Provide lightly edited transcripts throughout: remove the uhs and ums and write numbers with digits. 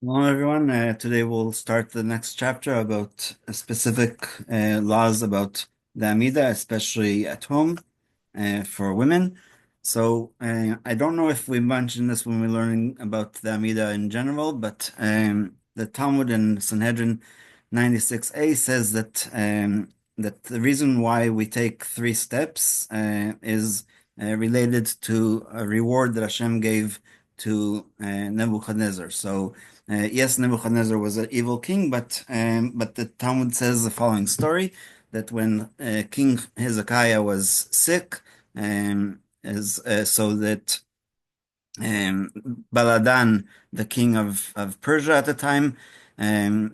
Hello, everyone. Today we'll start the next chapter about specific laws about the Amida, especially at home for women. So I don't know if we mentioned this when we're learning about the Amida in general, but the Talmud in Sanhedrin 96a says that the reason why we take three steps is related to a reward that Hashem gave to Nebuchadnezzar. So yes, Nebuchadnezzar was an evil king, but the Talmud says the following story that when King Hezekiah was sick, so that Baladan, the king of Persia at the time,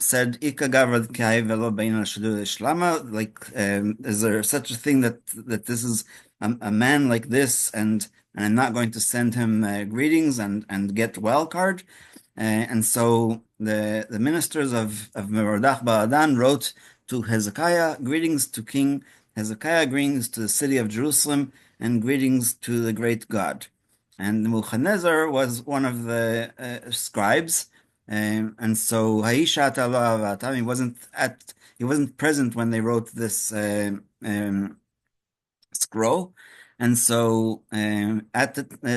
said, "Ika gavad kai velo beina shadu shlama." Like, is there such a thing that this is a man like this, and I'm not going to send him greetings and get well card? And so the ministers of Merodach Baladan wrote to Hezekiah, "Greetings to King Hezekiah, greetings to the city of Jerusalem, and greetings to the great God." And Nebuchadnezzar was one of the scribes, and so Haishat Allah, he wasn't present when they wrote this scroll, and so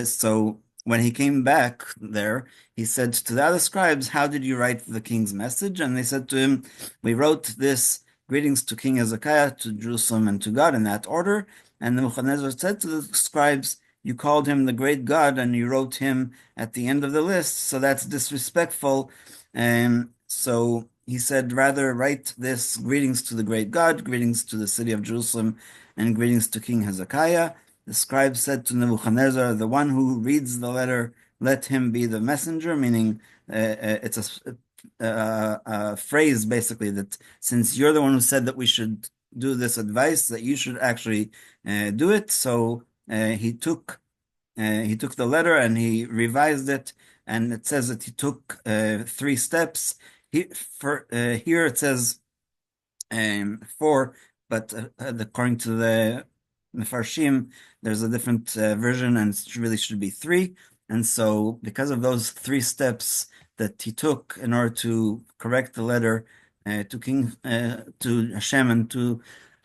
so when he came back there, he said to the other scribes, "How did you write the king's message?" And they said to him, "We wrote this greetings to King Hezekiah, to Jerusalem, and to God in that order." And Nebuchadnezzar said to the scribes, "You called him the great God, and you wrote him at the end of the list, so that's disrespectful." And so he said, "Rather write this greetings to the great God, greetings to the city of Jerusalem, and greetings to King Hezekiah." The scribe said to Nebuchadnezzar, "The one who reads the letter, let him be the messenger," meaning it's a phrase basically that since you're the one who said that we should do this advice, that you should actually do it. So he took the letter and he revised it, and it says that he took three steps. Here it says four, but according to the Mefarshim, there's a different version, and it really should be three. And so, because of those three steps that he took in order to correct the letter to Hashem and to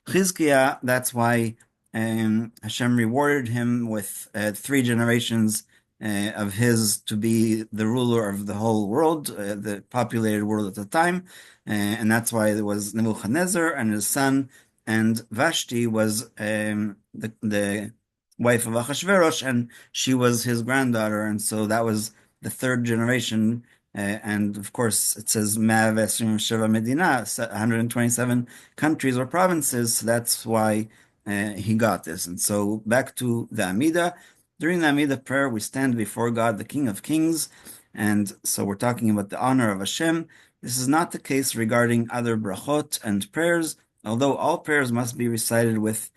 Chizkiah, that's why Hashem rewarded him with three generations of his to be the ruler of the whole world, the populated world at the time. And that's why there was Nebuchadnezzar and his son, and Vashti was the wife of Achashverosh, and she was his granddaughter, and so that was the third generation. And of course, it says Ma'av Sheva Medina, 127 countries or provinces. So that's why he got this. And so back to the Amida. During the Amida prayer, we stand before God, the King of Kings, and so we're talking about the honor of Hashem. This is not the case regarding other brachot and prayers, although all prayers must be recited with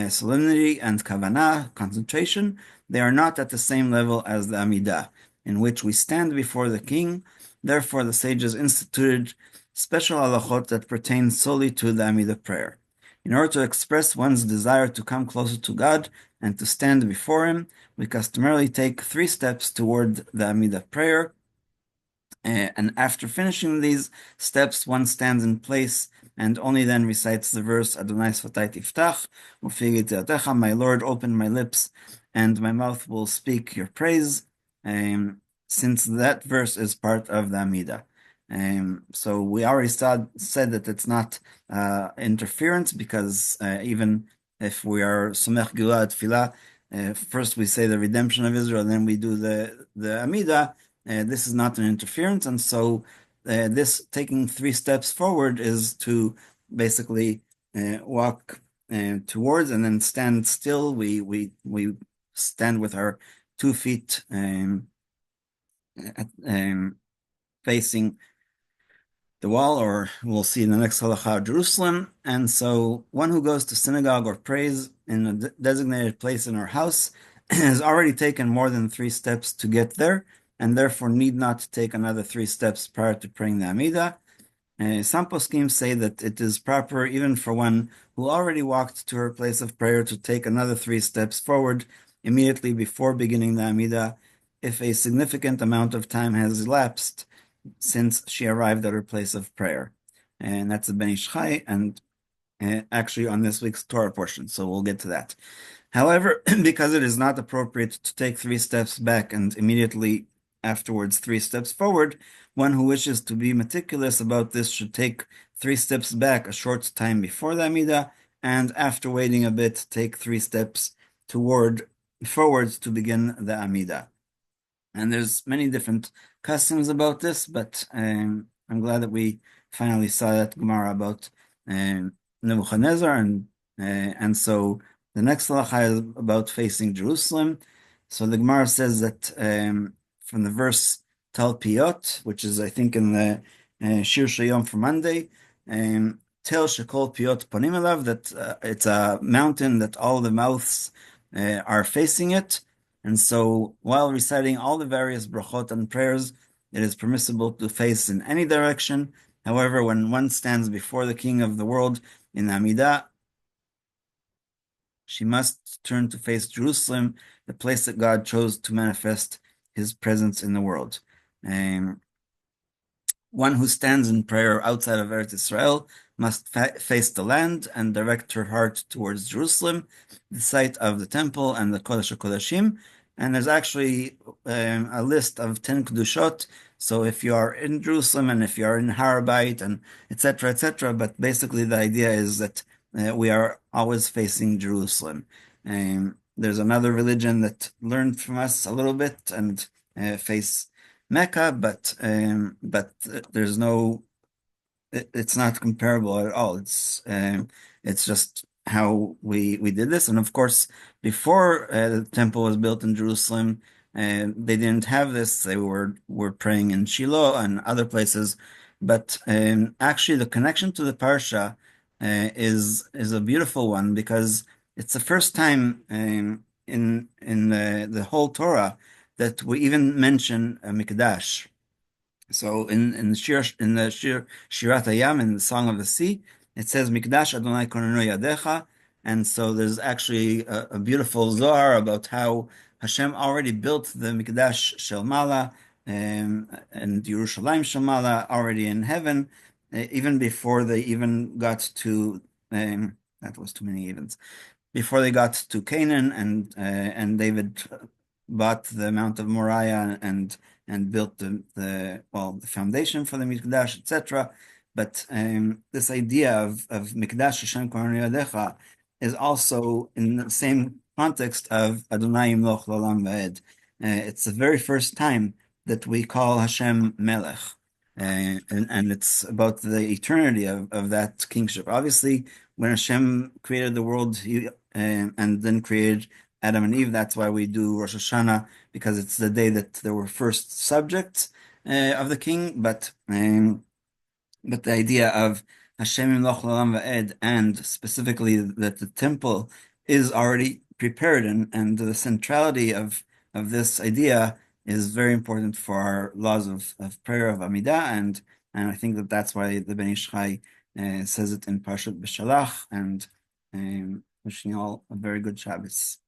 solemnity and kavanah, concentration. They are not at the same level as the Amidah, in which we stand before the king. Therefore, the sages instituted special halachot that pertain solely to the Amidah prayer. In order to express one's desire to come closer to God and to stand before Him, we customarily take three steps toward the Amidah prayer. And after finishing these steps, one stands in place and only then recites the verse Adonai Sfatai Tiftach, Ufi Yitziatecha, my Lord, open my lips, and my mouth will speak your praise, since that verse is part of the Amidah. So we already said that it's not interference, because even if we are Somech Gilad Tfilah, first we say the redemption of Israel, and then we do the Amidah. This is not an interference, and so this taking three steps forward is to basically walk towards and then stand still. We stand with our 2 feet facing the wall, or we'll see in the next halacha, Jerusalem. And so one who goes to synagogue or prays in a designated place in our house has already taken more than three steps to get there, and therefore need not take another three steps prior to praying the Amidah. Some poskim say that it is proper even for one who already walked to her place of prayer to take another three steps forward immediately before beginning the Amidah, if a significant amount of time has elapsed since she arrived at her place of prayer. And that's the Ben Ish Chai, and actually on this week's Torah portion, so we'll get to that. However, because it is not appropriate to take 3 steps back and immediately afterwards 3 steps forward, one who wishes to be meticulous about this should take 3 steps back a short time before the Amidah, and after waiting a bit, take 3 steps forwards to begin the Amidah. And there's many different customs about this, but I'm glad that we finally saw that Gemara about Nebuchadnezzar, and so the next halacha is about facing Jerusalem. So the Gemara says that from the verse Tal Piyot, which is I think in the Shir Shayom for Monday, Tel Shekol Piyot Ponim Elav, that it's a mountain that all the mouths are facing it. And so while reciting all the various brachot and prayers, it is permissible to face in any direction. However, when one stands before the King of the world in Amidah, she must turn to face Jerusalem, the place that God chose to manifest his presence in the world. One who stands in prayer outside of Eretz Israel must face the land and direct her heart towards Jerusalem, the site of the temple and the Kodesh HaKodashim. And there's actually a list of 10 Kedushot. So if you are in Jerusalem and if you are in Har Bayit and etc., but basically the idea is that we are always facing Jerusalem. There's another religion that learned from us a little bit and face Mecca, but there's no, it's not comparable at all. It's just how we did this, and of course, before the temple was built in Jerusalem, they didn't have this. They were praying in Shiloh and other places, but actually, the connection to the parsha is a beautiful one because it's the first time in the whole Torah that we even mention a mikdash. So in the Shir Shirat Hayam, in the Song of the Sea, it says Mikdash Adonai Konenu Yadecha, and so there's actually a beautiful Zohar about how Hashem already built the Mikdash Shel Mala and Yerushalayim Shel Mala already in heaven, even before they even got to that was too many evens before they got to Canaan, and David bought the Mount of Moriah and built the foundation for the Mikdash, etc. But this idea of Mikdash Hashem Kohen Yadecha is also in the same context of Adonai Yimloch L'olam Va'ed. It's the very first time that we call Hashem Melech. And it's about the eternity of that kingship. Obviously, when Hashem created the world and then created Adam and Eve, that's why we do Rosh Hashanah, because it's the day that there were first subjects of the king. But the idea of Hashem Yimloch L'olam Va'ed, and specifically that the temple is already prepared, and the centrality of this idea is very important for our laws of prayer of Amidah, and I think that that's why the Ben Ish Chai says it in Parashat B'Shalach, and wishing you all a very good Shabbos.